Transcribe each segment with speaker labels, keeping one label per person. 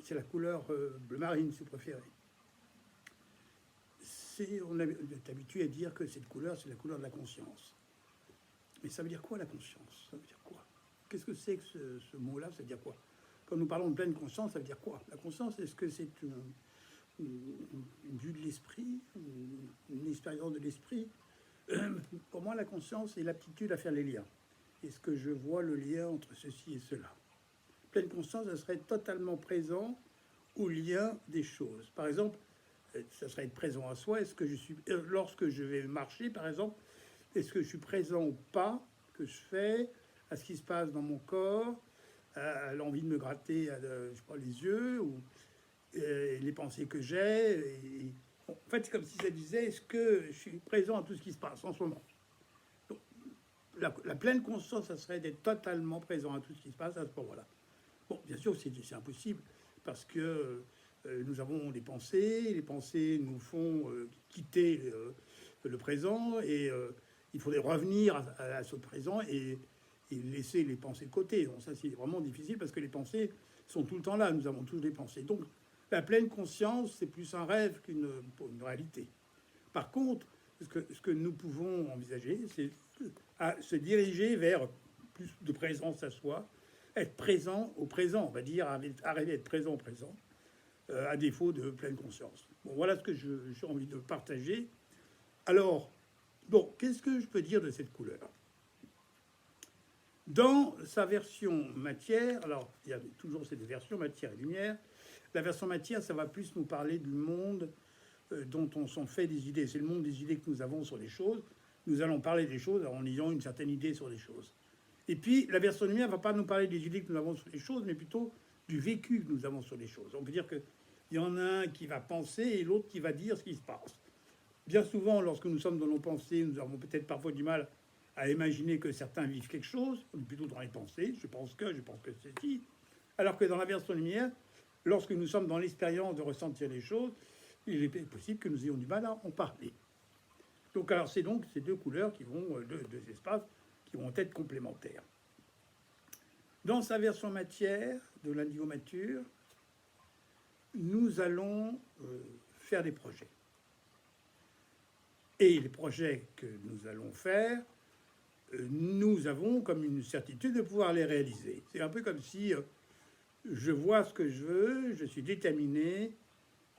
Speaker 1: c'est la couleur bleu marine, si vous préférez. On est habitué à dire que cette couleur, c'est la couleur de la conscience. Mais ça veut dire quoi, la conscience? Ça veut dire quoi? Qu'est-ce que c'est que ce mot-là? Ça veut dire quoi? Quand nous parlons de pleine conscience, ça veut dire quoi? La conscience, est-ce que c'est une vue de l'esprit, une expérience de l'esprit? Pour moi, la conscience, c'est l'aptitude à faire les liens. Est-ce que je vois le lien entre ceci et cela? Pleine conscience, ça serait être totalement présent au lien des choses. Par exemple, ça serait être présent à soi. Est-ce que je suis, lorsque je vais marcher, par exemple, est-ce que je suis présent au pas que je fais, à ce qui se passe dans mon corps, à l'envie de me gratter, je sais pas, les yeux, ou les pensées que j'ai. En fait, c'est comme si ça disait, est-ce que je suis présent à tout ce qui se passe en ce moment? Donc, la pleine conscience, ça serait d'être totalement présent à tout ce qui se passe à ce moment-là. Bon, bien sûr, c'est impossible, parce que nous avons des pensées, les pensées nous font quitter le présent, et il faudrait revenir à ce présent et laisser les pensées de côté. Donc ça, c'est vraiment difficile, parce que les pensées sont tout le temps là, nous avons tous des pensées. Donc la pleine conscience, c'est plus un rêve qu'une réalité. Par contre, ce que nous pouvons envisager, c'est se diriger vers plus de présence à soi, être présent au présent, on va dire, arriver à être présent au présent, à défaut de pleine conscience. Bon, voilà ce que j'ai envie de partager. Alors, bon, qu'est-ce que je peux dire de cette couleur? Dans sa version matière, alors il y a toujours ces deux versions, matière et lumière. La version matière, ça va plus nous parler du monde dont on s'en fait des idées. C'est le monde des idées que nous avons sur les choses. Nous allons parler des choses en ayant une certaine idée sur les choses. Et puis, la version lumière ne va pas nous parler des idées que nous avons sur les choses, mais plutôt du vécu que nous avons sur les choses. On peut dire qu'il y en a un qui va penser et l'autre qui va dire ce qui se passe. Bien souvent, lorsque nous sommes dans nos pensées, nous avons peut-être parfois du mal à imaginer que certains vivent quelque chose. On est plutôt dans les pensées, je pense que ceci. Alors que dans la version lumière, lorsque nous sommes dans l'expérience de ressentir les choses, il est possible que nous ayons du mal à en parler. Donc, alors, c'est donc ces deux couleurs qui vont, deux espaces, qui vont être complémentaires. Dans sa version matière de l'indigo mature, nous allons faire des projets. Et les projets que nous allons faire, nous avons comme une certitude de pouvoir les réaliser. C'est un peu comme si je vois ce que je veux, je suis déterminé,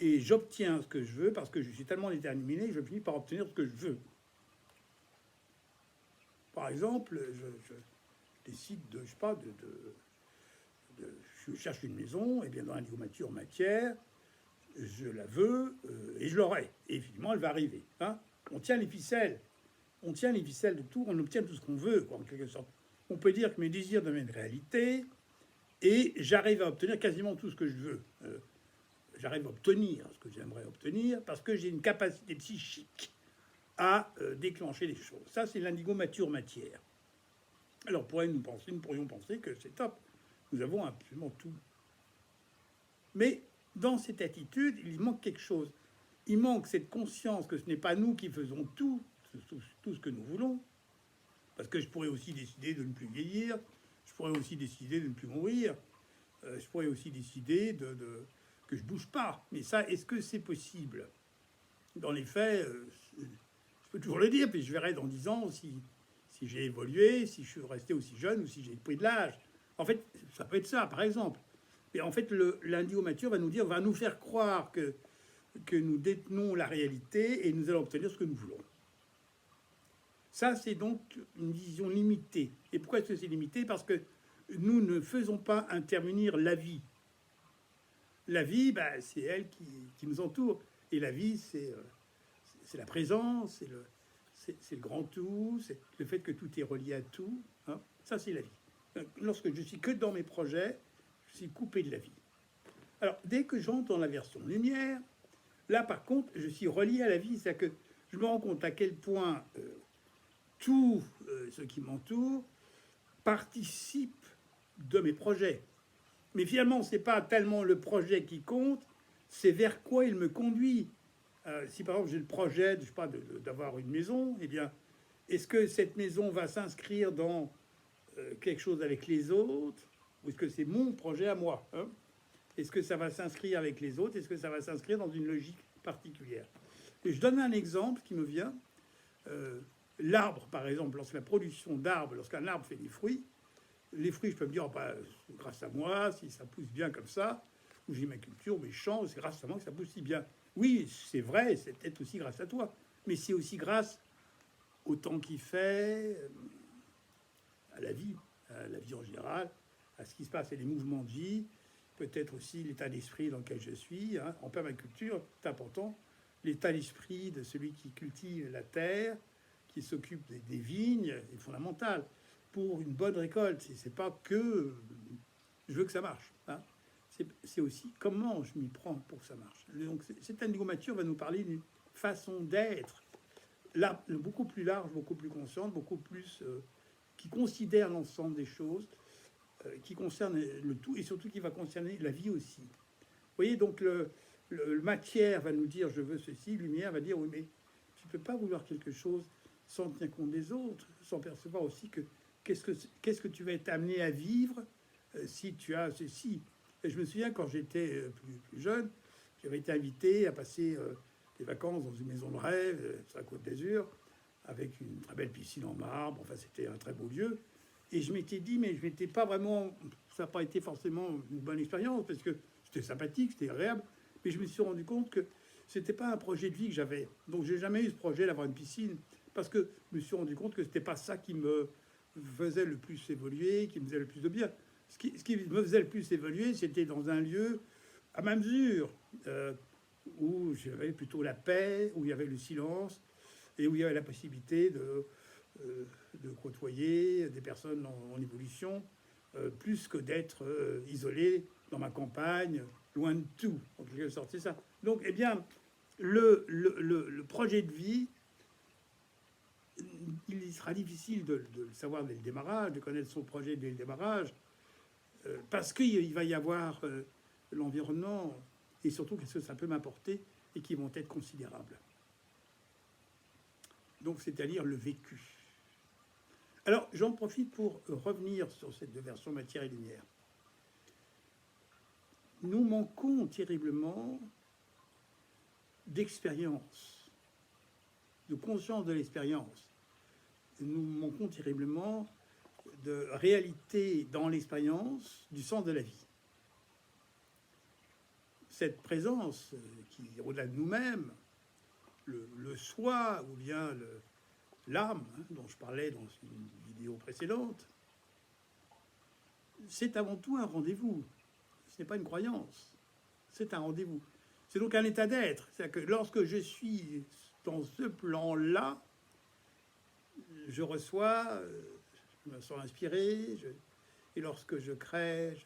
Speaker 1: et j'obtiens ce que je veux parce que je suis tellement déterminé que je finis par obtenir ce que je veux. Par exemple, je décide de, je sais pas, je cherche une maison, et bien dans l'indigo mature matière, je la veux et je l'aurai. Et évidemment, elle va arriver. Hein, on tient les ficelles. On tient les ficelles de tout, on obtient tout ce qu'on veut, quoi, en quelque sorte. On peut dire que mes désirs deviennent réalité et j'arrive à obtenir quasiment tout ce que je veux. J'arrive à obtenir ce que j'aimerais obtenir parce que j'ai une capacité psychique à déclencher les choses. Ça, c'est l'indigo mature matière. Alors, nous pourrions penser que c'est top. Nous avons absolument tout. Mais dans cette attitude, il manque quelque chose. Il manque cette conscience que ce n'est pas nous qui faisons tout ce que nous voulons. Parce que je pourrais aussi décider de ne plus vieillir. Je pourrais aussi décider de ne plus mourir. Je pourrais aussi décider que je ne bouge pas. Mais ça, est-ce que c'est possible? Dans les faits, je peux toujours le dire, puis je verrai dans 10 ans si j'ai évolué, si je suis resté aussi jeune ou si j'ai pris de l'âge. En fait, ça peut être ça, par exemple. Mais en fait, l'indigo mature va nous faire croire que nous détenons la réalité et nous allons obtenir ce que nous voulons. Ça, c'est donc une vision limitée. Et pourquoi est-ce que c'est limité? Parce que nous ne faisons pas intervenir la vie. La vie, c'est elle qui nous entoure. Et la vie, c'est la présence, c'est le grand tout, c'est le fait que tout est relié à tout. Hein. Ça, c'est la vie. Lorsque je suis que dans mes projets, je suis coupé de la vie. Alors, dès que j'entre dans la version lumière, là, par contre, je suis relié à la vie. C'est-à-dire que je me rends compte à quel point tout ce qui m'entoure participe de mes projets. Mais finalement, ce n'est pas tellement le projet qui compte, c'est vers quoi il me conduit. Si par exemple j'ai le projet, je sais pas, d'avoir une maison, eh bien, est-ce que cette maison va s'inscrire dans quelque chose avec les autres, ou est-ce que c'est mon projet à moi, hein? Est-ce que ça va s'inscrire avec les autres? Est-ce que ça va s'inscrire dans une logique particulière? Et je donne un exemple qui me vient. L'arbre, par exemple, lorsque la production d'arbres, lorsqu'un arbre fait des fruits, les fruits, je peux me dire, oh, bah, c'est grâce à moi, si ça pousse bien comme ça, ou j'ai ma culture, mes champs, c'est grâce à moi que ça pousse si bien. Oui, c'est vrai, c'est peut-être aussi grâce à toi, mais c'est aussi grâce au temps qu'il fait, à la vie en général, à ce qui se passe et les mouvements de vie, peut-être aussi l'état d'esprit dans lequel je suis. Hein. En permaculture, c'est important, l'état d'esprit de celui qui cultive la terre, qui s'occupe des vignes, est fondamental pour une bonne récolte. C'est pas que je veux que ça marche. Hein. C'est aussi comment je m'y prends pour que ça marche. Donc, cet indigo mature va nous parler d'une façon d'être là, beaucoup plus large, beaucoup plus consciente, beaucoup plus qui considère l'ensemble des choses, qui concerne le tout et surtout qui va concerner la vie aussi. Vous voyez, donc le matière va nous dire je veux ceci, lumière va dire oui, mais tu ne peux pas vouloir quelque chose sans tenir compte des autres, sans percevoir aussi que qu'est-ce que tu vas être amené à vivre si tu as ceci. Et je me souviens quand j'étais plus jeune, j'avais été invité à passer des vacances dans une maison de rêve sur la Côte d'Azur, avec une très belle piscine en marbre. Enfin, c'était un très beau lieu. Et je m'étais dit, mais je m'étais pas vraiment... Ça n'a pas été forcément une bonne expérience, parce que c'était sympathique, c'était agréable. Mais je me suis rendu compte que c'était pas un projet de vie que j'avais. Donc, j'ai jamais eu ce projet d'avoir une piscine, parce que je me suis rendu compte que c'était pas ça qui me faisait le plus évoluer, qui me faisait le plus de bien. Ce qui me faisait le plus évoluer, c'était dans un lieu à ma mesure, où j'avais plutôt la paix, où il y avait le silence, et où il y avait la possibilité de côtoyer des personnes en évolution, plus que d'être isolé dans ma campagne, loin de tout. En quelque sorte, c'est ça. Donc, eh bien, le projet de vie, il sera difficile de le savoir dès le démarrage, de connaître son projet dès le démarrage, parce qu'il va y avoir l'environnement, et surtout qu'est-ce que ça peut m'apporter, et qui vont être considérables. Donc, c'est-à-dire le vécu. Alors, j'en profite pour revenir sur cette deux versions matière et lumière. Nous manquons terriblement d'expérience, de conscience de l'expérience. Nous manquons terriblement de réalité dans l'expérience du sens de la vie. Cette présence qui est au-delà de nous-mêmes, le soi ou bien l'âme, hein, dont je parlais dans une vidéo précédente, c'est avant tout un rendez-vous. Ce n'est pas une croyance, c'est un rendez-vous. C'est donc un état d'être. C'est-à-dire que lorsque je suis dans ce plan-là, je reçois, je me sens inspiré, et lorsque je crée,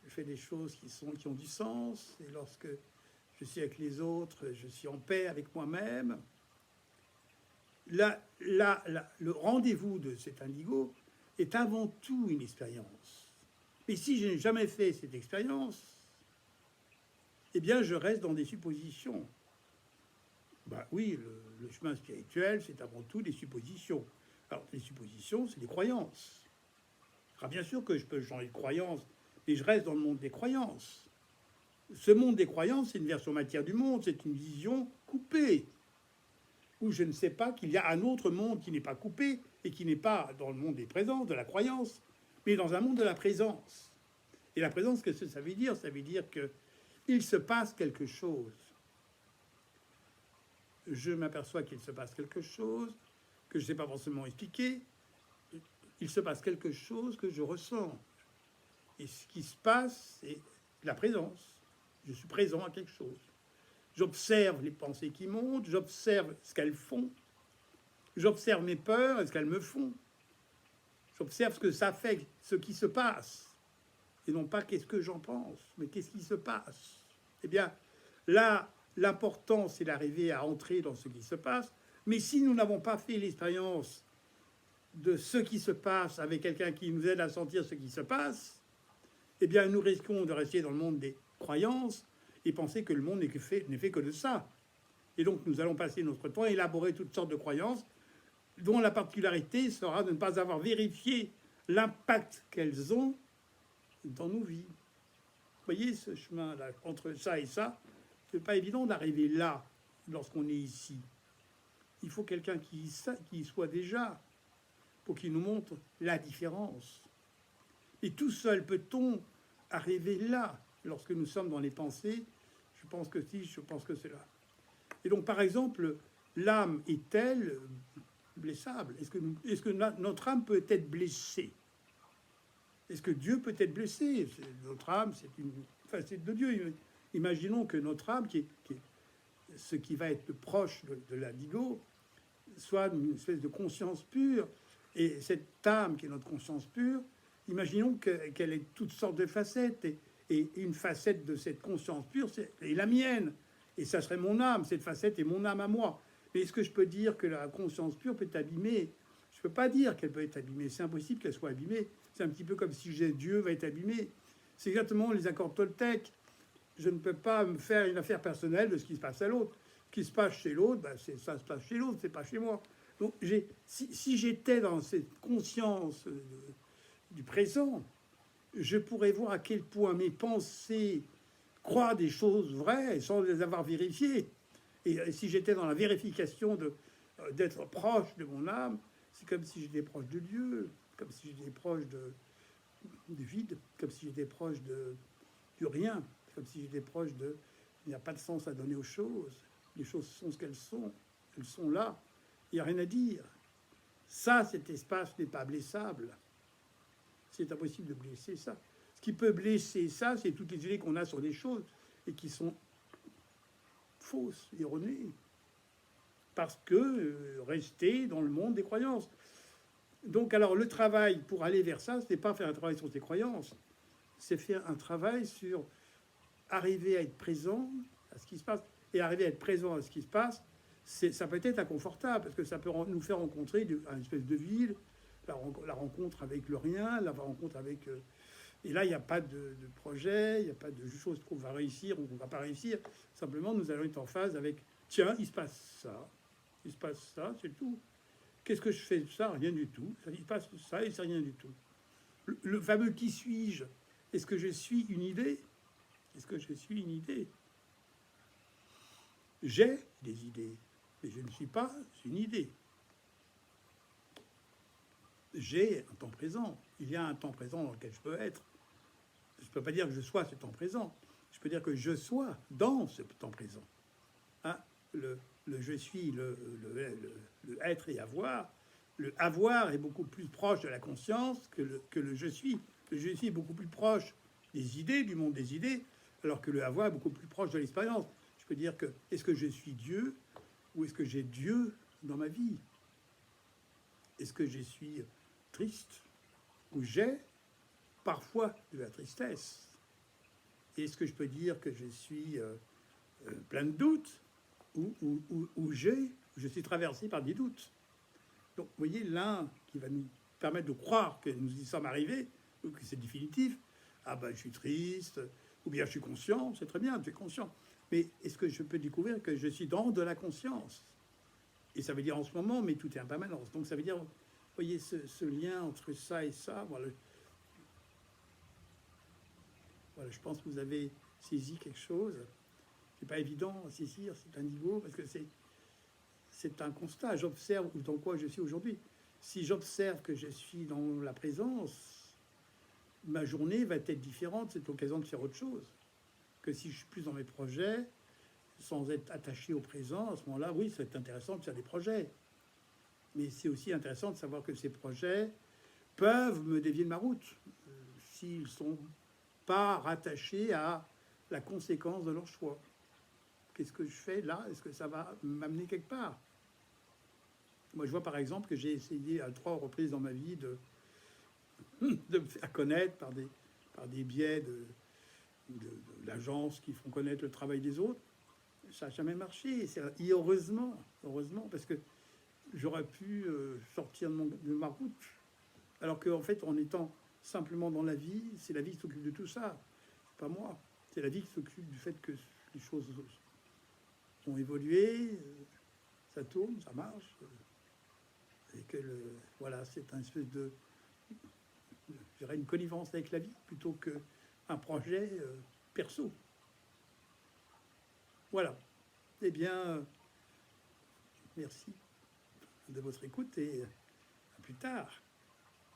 Speaker 1: je fais des choses qui ont du sens, et lorsque je suis avec les autres, je suis en paix avec moi-même. Le rendez-vous de cet indigo est avant tout une expérience. Mais si je n'ai jamais fait cette expérience, eh bien, je reste dans des suppositions. Ben oui, le chemin spirituel, c'est avant tout des suppositions. Alors, les suppositions, c'est des croyances. Alors, bien sûr que je peux changer de croyance, mais je reste dans le monde des croyances. Ce monde des croyances, c'est une version matière du monde, c'est une vision coupée, où je ne sais pas qu'il y a un autre monde qui n'est pas coupé, et qui n'est pas dans le monde des présences, de la croyance, mais dans un monde de la présence. Et la présence, qu'est-ce que ça veut dire? Ça veut dire qu'il se passe quelque chose. Je m'aperçois qu'il se passe quelque chose, que je ne sais pas forcément expliquer. Il se passe quelque chose que je ressens. Et ce qui se passe, c'est la présence. Je suis présent à quelque chose. J'observe les pensées qui montent, j'observe ce qu'elles font, j'observe mes peurs et ce qu'elles me font. J'observe ce que ça fait, ce qui se passe. Et non pas qu'est-ce que j'en pense, mais qu'est-ce qui se passe. Eh bien, là, l'important, c'est d'arriver à entrer dans ce qui se passe. Mais si nous n'avons pas fait l'expérience de ce qui se passe avec quelqu'un qui nous aide à sentir ce qui se passe, eh bien, nous risquons de rester dans le monde des croyances et penser que le monde n'est fait que de ça. Et donc, nous allons passer notre temps à élaborer toutes sortes de croyances dont la particularité sera de ne pas avoir vérifié l'impact qu'elles ont dans nos vies. voyez ce chemin-là, entre ça et ça, c'est pas évident d'arriver là lorsqu'on est ici. Il faut quelqu'un qui y soit déjà, pour qu'il nous montre la différence. Et tout seul peut-on arriver là, lorsque nous sommes dans les pensées? Je pense que si, je pense que c'est là. Et donc, par exemple, l'âme est-elle blessable? Est-ce que notre âme peut être blessée? Est-ce que Dieu peut être blessé? Notre âme, c'est une facette de Dieu. Imaginons que notre âme, qui est ce qui va être proche de l'indigo, soit une espèce de conscience pure. Et cette âme qui est notre conscience pure, imaginons qu'elle ait toutes sortes de facettes. Et une facette de cette conscience pure, c'est la mienne. Et ça serait mon âme, cette facette est mon âme à moi. Mais est-ce que je peux dire que la conscience pure peut être abîmée? Je ne peux pas dire qu'elle peut être abîmée. C'est impossible qu'elle soit abîmée. C'est un petit peu comme si Dieu va être abîmé. C'est exactement les accords toltèques. Je ne peux pas me faire une affaire personnelle de ce qui se passe à l'autre. Ce qui se passe chez l'autre, ben ça se passe chez l'autre, c'est pas chez moi. Donc si j'étais dans cette conscience du présent, je pourrais voir à quel point mes pensées croient des choses vraies sans les avoir vérifiées. Et si j'étais dans la vérification d'être proche de mon âme, c'est comme si j'étais proche de Dieu, comme si j'étais proche du vide, comme si j'étais proche du rien, comme si j'étais proche de... Il n'y a pas de sens à donner aux choses. Les choses sont ce qu'elles sont. Elles sont là. Il n'y a rien à dire. Ça, cet espace n'est pas blessable. C'est impossible de blesser ça. Ce qui peut blesser ça, c'est toutes les idées qu'on a sur des choses et qui sont fausses, erronées. Parce que rester dans le monde des croyances. Donc, alors, le travail pour aller vers ça, ce n'est pas faire un travail sur ses croyances. C'est faire un travail sur arriver à être présent à ce qui se passe. Et arriver à être présent à ce qui se passe, ça peut être inconfortable, parce que ça peut nous faire rencontrer une espèce de vide, la rencontre avec le rien, la rencontre avec... et là, il n'y a pas de projet, il n'y a pas de choses qu'on va réussir ou qu'on ne va pas réussir. Simplement, nous allons être en phase avec, tiens, il se passe ça, c'est tout. Qu'est-ce que je fais de ça? Rien du tout. Il se passe ça et c'est rien du tout. Le fameux qui suis-je? Est-ce que je suis une idée? Est-ce que je suis une idée? J'ai des idées, mais je ne suis pas une idée. J'ai un temps présent. Il y a un temps présent dans lequel je peux être. Je ne peux pas dire que je sois ce temps présent. Je peux dire que je sois dans ce temps présent. Hein? Le je suis, le être et avoir. Le avoir est beaucoup plus proche de la conscience que le je suis. Le je suis est beaucoup plus proche des idées, du monde des idées, alors que le avoir est beaucoup plus proche de l'expérience. Je peux dire que, est-ce que je suis Dieu ou est-ce que j'ai Dieu dans ma vie? Est-ce que je suis triste ou j'ai parfois de la tristesse? Est-ce que je peux dire que je suis plein de doutes ou je suis traversé par des doutes? Donc, vous voyez, l'un qui va nous permettre de croire que nous y sommes arrivés, ou que c'est définitif, ah ben je suis triste, ou bien je suis conscient, c'est très bien, tu es conscient. Mais est-ce que je peux découvrir que je suis dans de la conscience? Et ça veut dire en ce moment, mais tout est en permanence. Donc ça veut dire, vous voyez, ce lien entre ça et ça, voilà, je pense que vous avez saisi quelque chose. C'est pas évident à saisir, c'est un niveau, parce que c'est un constat. J'observe dans quoi je suis aujourd'hui. Si j'observe que je suis dans la présence, ma journée va être différente, c'est l'occasion de faire autre chose. Que si je suis plus dans mes projets, sans être attaché au présent, à ce moment-là, oui, c'est intéressant de faire des projets. Mais c'est aussi intéressant de savoir que ces projets peuvent me dévier de ma route s'ils ne sont pas rattachés à la conséquence de leur choix. Qu'est-ce que je fais là? Est-ce que ça va m'amener quelque part? Moi, je vois par exemple que j'ai essayé à 3 reprises dans ma vie de me faire connaître par des biais d'agences qui font connaître le travail des autres. Ça n'a jamais marché. Et heureusement, parce que j'aurais pu sortir de ma route. Alors qu'en fait, en étant simplement dans la vie, c'est la vie qui s'occupe de tout ça. C'est pas moi. C'est la vie qui s'occupe du fait que les choses ont évolué, ça tourne, ça marche. Et que voilà, c'est un espèce je dirais une connivence avec la vie plutôt qu'un projet perso. Voilà. Eh bien, merci de votre écoute et à plus tard.